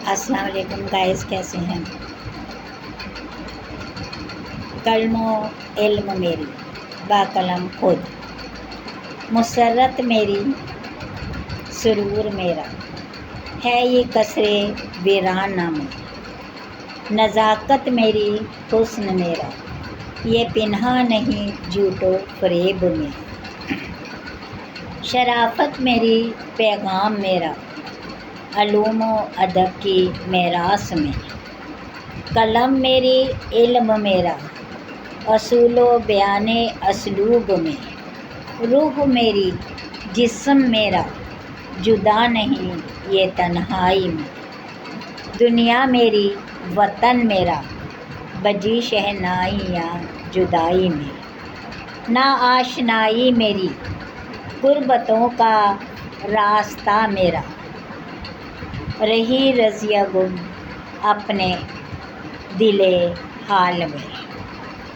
السلام علیکم گائز، کیسے ہیں؟ کلم و علم میری با قلم خود، مسرت میری سرور میرا ہے یہ قصر ویران نامہ، نزاکت میری حسن میرا یہ پنہا نہیں جھوٹ و فریب میں، شرافت میری پیغام میرا علوم و ادب کی میراث میں، قلم میری علم میرا اصول و بیان اسلوب میں، روح میری جسم میرا جدا نہیں یہ تنہائی میں، دنیا میری وطن میرا بجی شہنائی یا جدائی میں، نا آشنائی میری غربتوں کا راستہ میرا، رہی رضیہ گم اپنے دل حال میں۔